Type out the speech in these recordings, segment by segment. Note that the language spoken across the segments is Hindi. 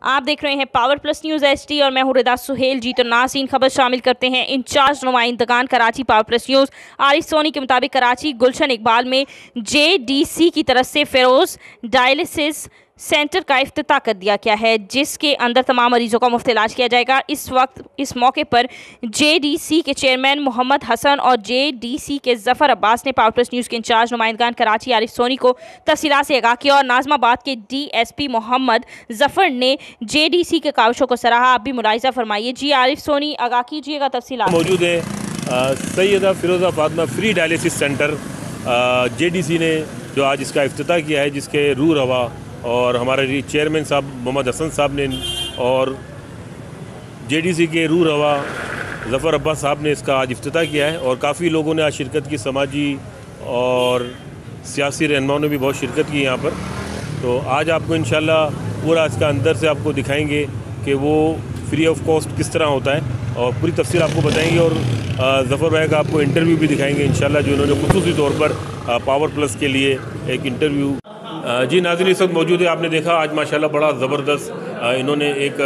आप देख रहे हैं पावर प्लस न्यूज़ एचडी और मैं हूं रिदा सुहेल जी। तो नाज़रीन, खबर शामिल करते हैं। इंचार्ज नुमाइंदगान Karachi power plus news Arif Soni के मुताबिक कराची गुलशन इकबाल में जेडीसी की तरफ से फेरोज डायलिसिस सेंटर का इफ्तिताह कर दिया गया है, जिसके अंदर तमाम मरीजों का मुफ्त इलाज किया जाएगा। इस मौके पर जेडीसी के चेयरमैन मोहम्मद हसन और जेडीसी के जफर अब्बास ने पावर प्लस न्यूज़ के इंचार्ज नुमाइंदगान कराची आरिफ सोनी को तफसीलात से आगाह किया और नाजमाबाद के डीएसपी मोहम्मद जफर ने जेडीसी के काविशों को सराहा। आप भी मुलाहिजा फरमाइए। जी आरिफ सोनी, आगाह कीजिएगा तफसीलात। मौजूद है Syeda Firoza Fatima free dialysis centre JDC ने जो आज इसका इफ्तिताह किया है, जिसके रूह रवा और हमारे चेयरमैन साहब मोहम्मद हसन साहब ने और जेडीसी के रूह रवा जफ़र अब्बास साहब ने इसका आज इफ्तिताह किया है। और काफ़ी लोगों ने आज शिरकत की, समाजी और सियासी रहनुमाओं ने भी बहुत शिरकत की यहाँ पर। तो आज आपको इंशाल्लाह पूरा इसका अंदर से आपको दिखाएंगे कि वो फ्री ऑफ कॉस्ट किस तरह होता है और पूरी तफसील आपको बताएंगे। और ज़फ़र भाई का आपको इंटरव्यू भी दिखाएंगे इंशाल्लाह, जो इन्होंने खुसूसी तौर पर पावर प्लस के लिए एक इंटरव्यू। जी नाज़रीन, इस वक्त मौजूद है। आपने देखा आज माशाल्लाह बड़ा ज़बरदस्त इन्होंने एक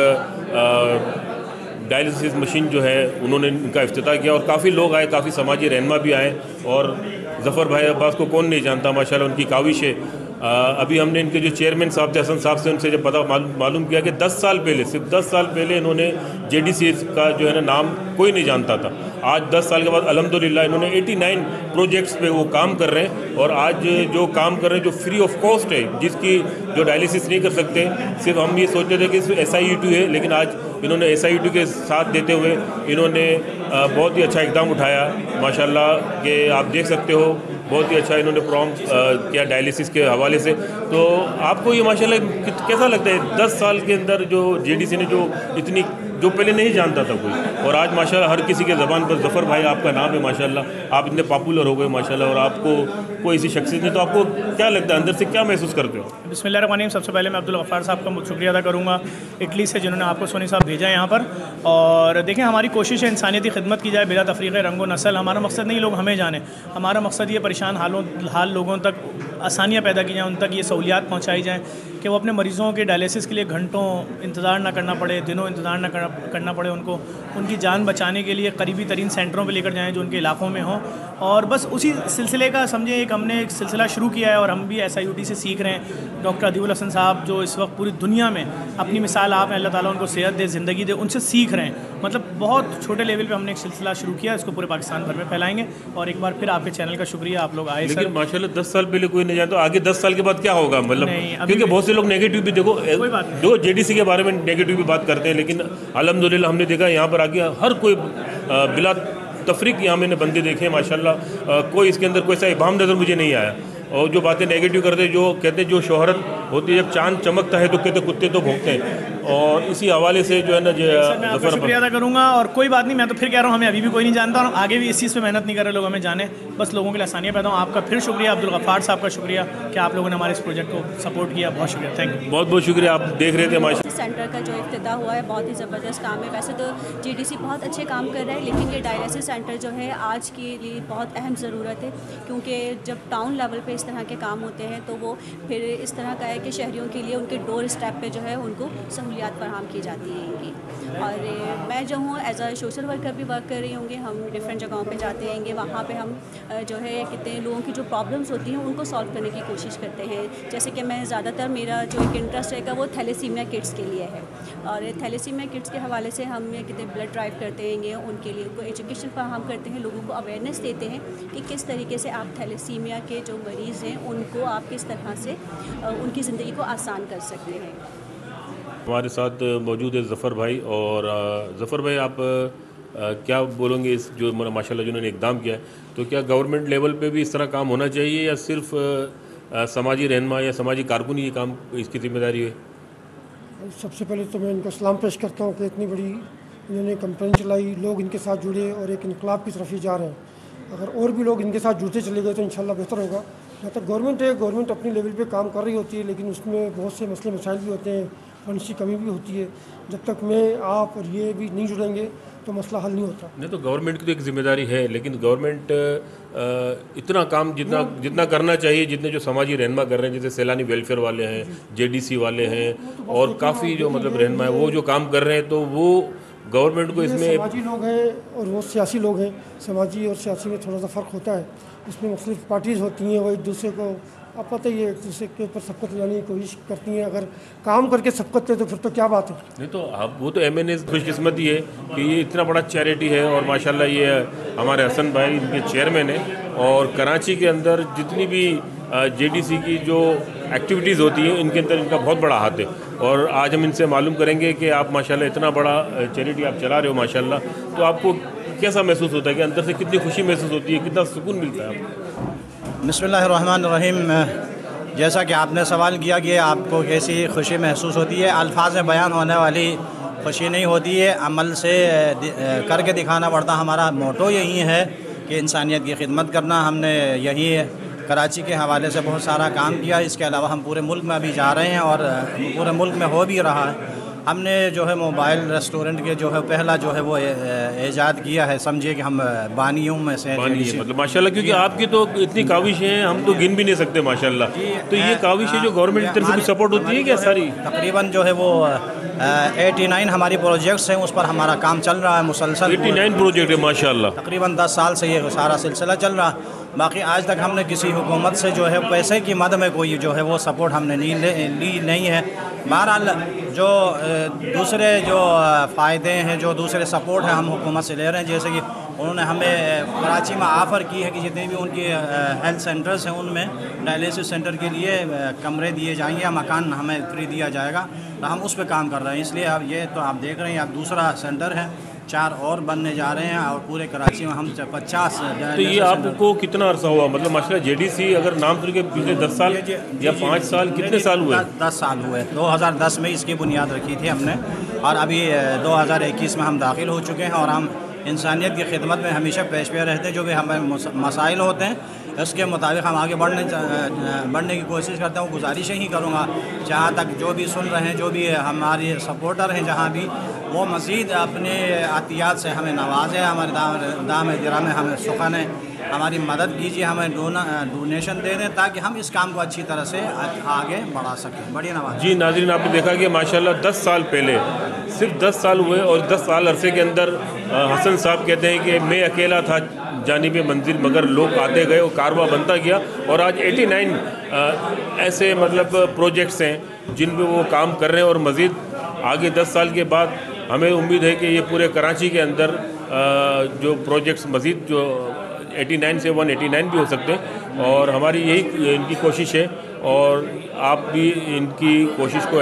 डायलिसिस मशीन जो है उन्होंने इनका इफ्तिताह किया और काफ़ी लोग आए, काफ़ी समाजी रहनुमा भी आए। और ज़फ़र भाई अब्बास को कौन नहीं जानता, माशाल्लाह उनकी काविश है। अभी हमने इनके जो चेयरमैन साहब थे हसन साहब से उनसे जब पता मालूम किया कि 10 साल पहले, सिर्फ 10 साल पहले इन्होंने जेडीसी का जो है ना नाम कोई नहीं जानता था। आज 10 साल के बाद अल्हम्दुलिल्लाह इन्होंने 89 प्रोजेक्ट्स पे वो काम कर रहे हैं। और आज जो काम कर रहे हैं जो फ्री ऑफ कॉस्ट है, जिसकी जो डायलिसिस नहीं कर सकते, सिर्फ हम ये सोचते थे कि SIU2 है, लेकिन आज इन्होंने SIU2 के साथ देते हुए इन्होंने बहुत ही अच्छा इक़दाम उठाया माशाल्लाह। कि आप देख सकते हो बहुत ही अच्छा इन्होंने प्रोग्राम किया डायलिसिस के हवाले से। तो आपको ये माशाल्लाह कैसा लगता है 10 साल के अंदर जो जेडीसी ने जो इतनी जो पहले नहीं जानता था कोई, और आज माशाल्लाह हर किसी के ज़बान पर ज़फ़र भाई आपका नाम है माशाल्लाह, आप इतने पॉपुलर हो गए माशाल्लाह। और आपको कोई ऐसी शख्सियत नहीं, तो आपको क्या लगता है अंदर से क्या महसूस करते हो? बिस्मिल्लाहिर्रहमानिर्रहीम। सबसे पहले मैं अब्दुल गफ़ार साहब का शुक्रिया अदा करूँगा इटली से, जिन्होंने आपको सोनी साहब भेजा यहाँ पर। और देखें, हमारी कोशिश है इंसानियती खिदमत की जाए बिला तफरीक़ रंग व नस्ल। हमारा मकसद नहीं लोग हमें जाने, हमारा मकसद ये परेशान हाल लोगों तक आसानियाँ पैदा की जाएँ, उन तक ये सहूलियात पहुँचाई जाएँ कि वो अपने मरीज़ों के डायलिसिस के लिए घंटों इंतज़ार ना करना पड़े, दिनों इंतज़ार ना करना पड़े उनको। उनकी जान बचाने के लिए करीबी तरीन सेंटरों पे लेकर जाएँ जो उनके इलाक़ों में हों। और बस उसी सिलसिले का समझे हमने एक सिलसिला शुरू किया है और हम भी SIUT से सीख रहे हैं। डॉक्टर अदीबुल हसन साहब जो इस वक्त पूरी दुनिया में अपनी मिसाल आप हैं, अल्लाह ताला उनको सेहत दे, ज़िंदगी दे, उनसे सीख रहे हैं। मतलब बहुत छोटे लेवल पे हमने एक सिलसिला शुरू किया, इसको पूरे पाकिस्तान भर में फैलाएंगे। और एक बार फिर आपके चैनल का शुक्रिया, आप लोग आए। लेकिन माशाल्लाह 10 साल पहले कोई नहीं जानता, आगे 10 साल के बाद क्या होगा? मतलब क्योंकि बहुत से लोग नेगेटिव भी, देखो जो जेडीसी के बारे में नेगेटिव भी बात करते हैं, लेकिन अल्हम्दुलिल्लाह हमने देखा यहाँ पर आके हर कोई बिला तफरीक यहाँ मैंने बंदे देखे हैं माशाल्लाह। कोई इसके अंदर कोई सा इबाम नज़र मुझे नहीं आया। और जो बातें नेगेटिव करते, जो कहते जो शोहरत होती है, जब चांद चमकता है तो कहते कुत्ते तो भौंकते हैं। और इसी हवाले से जो है ना मैं शुक्रिया अदा करूँगा। और कोई बात नहीं, मैं तो फिर कह रहा हूँ हमें अभी भी कोई नहीं जानता और आगे भी इस चीज़ पे मेहनत नहीं कर रहे लोग हमें जाने, बस लोगों के लिए आसानियाँ पैदा हों। आपका फिर शुक्रिया, अब्दुल गफ़ार साहब का शुक्रिया कि आप लोगों ने हमारे इस प्रोजेक्ट को सपोर्ट किया। बहुत शुक्रिया, थैंक यू। बहुत बहुत शुक्रिया। आप देख रहे थे माशाल्लाह सेंटर का जो इफ्तिताह हुआ है, बहुत ही ज़बरदस्त काम है। वैसे तो जेडीसी बहुत अच्छे काम कर रहा है, लेकिन ये डायलिसिस सेंटर जो है आज के लिए बहुत अहम ज़रूरत है, क्योंकि जब टाउन लेवल पे इस तरह के काम होते हैं तो वो फिर इस तरह का है कि शहरियों के लिए उनके डोर स्टेप पे जो है उनको सहूलियात फराहम की जाती हैं इनकी। और मैं जो हूँ एज अ सोशल वर्कर भी वर्क कर रही होंगी। हम डिफरेंट जगहों पे जाते हैंगे, वहाँ पे हम जो है कितने लोगों की जो प्रॉब्लम्स होती हैं उनको सॉल्व करने की कोशिश करते हैं। जैसे कि मैं ज़्यादातर मेरा जो एक इंटरेस्ट रहेगा वो थैलेसीमिया किड्स के लिए है। और थैलेसीमिया किड्स के हवाले से हम कितने ब्लड ड्राइव करते हैंगे, उनके लिए उनको एजुकेशन फराहम करते हैं, लोगों को अवेयरनेस देते हैं कि किस तरीके से आप थैलेसीमिया के जो मरीज़ हैं उनको आप किस तरह से उनकी ज़िंदगी को आसान कर सकते हैं। हमारे साथ मौजूद है ज़फ़र भाई। और ज़फ़र भाई, आप क्या बोलोगे इस जो माशाल्लाह जिन्होंने इक़दाम किया है, तो क्या गवर्नमेंट लेवल पे भी इस तरह काम होना चाहिए या सिर्फ समाजी रहनुमा या समाजी कारकुन ये काम इसकी जिम्मेदारी है? सबसे पहले तो मैं इनको सलाम पेश करता हूँ कि इतनी बड़ी इन्होंने कंपेन चलाई, लोग इनके साथ जुड़े और एक इनकलाब की तरफ ही जा रहे हैं। अगर और भी लोग इनके साथ जुड़ते चले गए तो इंशाल्लाह बेहतर होगा। जहाँ तक गवर्नमेंट है, गवर्नमेंट अपनी लेवल पे काम कर रही होती है, लेकिन उसमें बहुत से मसले मसाइल भी होते हैं। फंड्स की कमी भी होती है। जब तक मैं आप और ये भी नहीं जुड़ेंगे तो मसला हल नहीं होता। नहीं तो गवर्नमेंट की तो एक जिम्मेदारी है, लेकिन गवर्नमेंट इतना काम जितना करना चाहिए, जितने जो समाजी रहनुमा कर रहे हैं, जैसे सैलानी वेलफेयर वाले हैं, जेडीसी वाले हैं और काफ़ी जो मतलब रहनुमा है वो जो काम कर रहे हैं, तो वो गवर्नमेंट को इसमें समाजी लोग हैं और वो सियासी लोग हैं। समाजी और सियासी में थोड़ा सा फ़र्क होता है। इसमें मुख्तलिफ पार्टीज़ होती हैं, वो एक दूसरे को आप पता ही है, एक दूसरे के ऊपर सबकत लाने की कोशिश करती हैं। अगर काम करके सबकत ले तो फिर तो क्या बात है। नहीं तो अब वो तो MNA खुशकिस्मती है कि ये इतना बड़ा चैरिटी है और माशाल्लाह ये हमारे हसन भाई इनके चेयरमैन हैं। और कराची के अंदर जितनी भी JDC की जो एक्टिविटीज़ होती हैं, इनके अंदर इनका बहुत बड़ा हाथ है। और आज हम इनसे मालूम करेंगे कि आप माशाल्लाह इतना बड़ा चैरिटी आप चला रहे हो माशाल्लाह, तो आपको कैसा महसूस होता है कि अंदर से कितनी खुशी महसूस होती है, कितना सुकून मिलता है आपको? बिस्मिल्लाहिर्रहमानिर्रहीम। जैसा कि आपने सवाल किया कि आपको कैसी खुशी महसूस होती है, अल्फाज में बयान होने वाली खुशी नहीं होती है, अमल से करके दिखाना पड़ता। हमारा मोटो यही है कि इंसानियत की खिदमत करना। हमने यही कराची के हवाले से बहुत सारा काम किया। इसके अलावा हम पूरे मुल्क में अभी जा रहे हैं और पूरे मुल्क में हो भी रहा है। हमने जो है मोबाइल रेस्टोरेंट के जो है पहला जो है वो ईजाद किया है। समझिए कि हम बानियों में से मतलब माशाल्लाह, क्योंकि आपकी तो इतनी काविशें हैं, हम तो गिन भी नहीं सकते माशाल्लाह। तो ये काविशें जो गवर्नमेंट की तरफ से कुछ सपोर्ट होती है क्या? सारी तकरीबन जो है वो 89 हमारी प्रोजेक्ट्स हैं, उस पर हमारा काम चल रहा है मुसलसल। 89 प्रोजेक्ट है माशाल्लाह। तकरीबन 10 साल से ये सारा सिलसिला चल रहा। बाकी आज तक हमने किसी हुकूमत से जो है पैसे की मद में कोई जो है वो सपोर्ट हमने ली नहीं है। बहरहाल जो दूसरे जो फ़ायदे हैं, जो दूसरे सपोर्ट हैं, हम हुकूमत से ले रहे हैं। जैसे कि उन्होंने हमें कराची में ऑफ़र की है कि जितने भी उनकी हेल्थ सेंटर्स हैं उनमें डायलिसिस सेंटर के लिए कमरे दिए जाएंगे या मकान हमें फ्री दिया जाएगा, तो हम उस पर काम कर रहे हैं। इसलिए अब ये तो आप देख रहे हैं, अब दूसरा सेंटर है, 4 और बनने जा रहे हैं और पूरे कराची में हम 50। तो ये आपको कितना अरसा हुआ? मतलब माशाल्लाह JDC अगर नाम सुन के पिछले 10 साल या 5 साल, कितने साल हुए? 10 साल हुए। 2010 में इसकी बुनियाद रखी थी हमने और अभी 2021 में हम दाखिल हो चुके हैं। और हम इंसानियत की खिदमत में हमेशा पेश पे रहते हैं। जो भी हमें मसाइल होते हैं उसके मुताबिक हम आगे बढ़ने की कोशिश करते हैं। गुजारिश ही करूँगा, जहाँ तक जो भी सुन रहे हैं, जो भी हमारे सपोर्टर हैं जहाँ भी, वो मज़ीद अपने अतियात से हमें नवाजें, हमारे दाम दिरा में हमें सुखन है, हमारी मदद कीजिए, हमें डोनेशन दे दें ताकि हम इस काम को अच्छी तरह से आगे बढ़ा सकें। बड़ी नवाज। जी नाज़रीन, आपने देखा कि माशाल्लाह 10 साल पहले, सिर्फ 10 साल हुए और 10 साल अरसे के अंदर हसन साहब कहते हैं कि मैं अकेला था जानिब मंजिल, मगर लोग आते गए और कारवा बनता गया। और आज 89 ऐसे मतलब प्रोजेक्ट्स हैं जिन पे वो काम कर रहे हैं और मज़ीद आगे 10 साल के बाद हमें उम्मीद है कि ये पूरे कराची के अंदर जो प्रोजेक्ट्स मज़ीद जो 89 से 189 भी हो सकते हैं। और हमारी यही इनकी कोशिश है और आप भी इनकी कोशिश को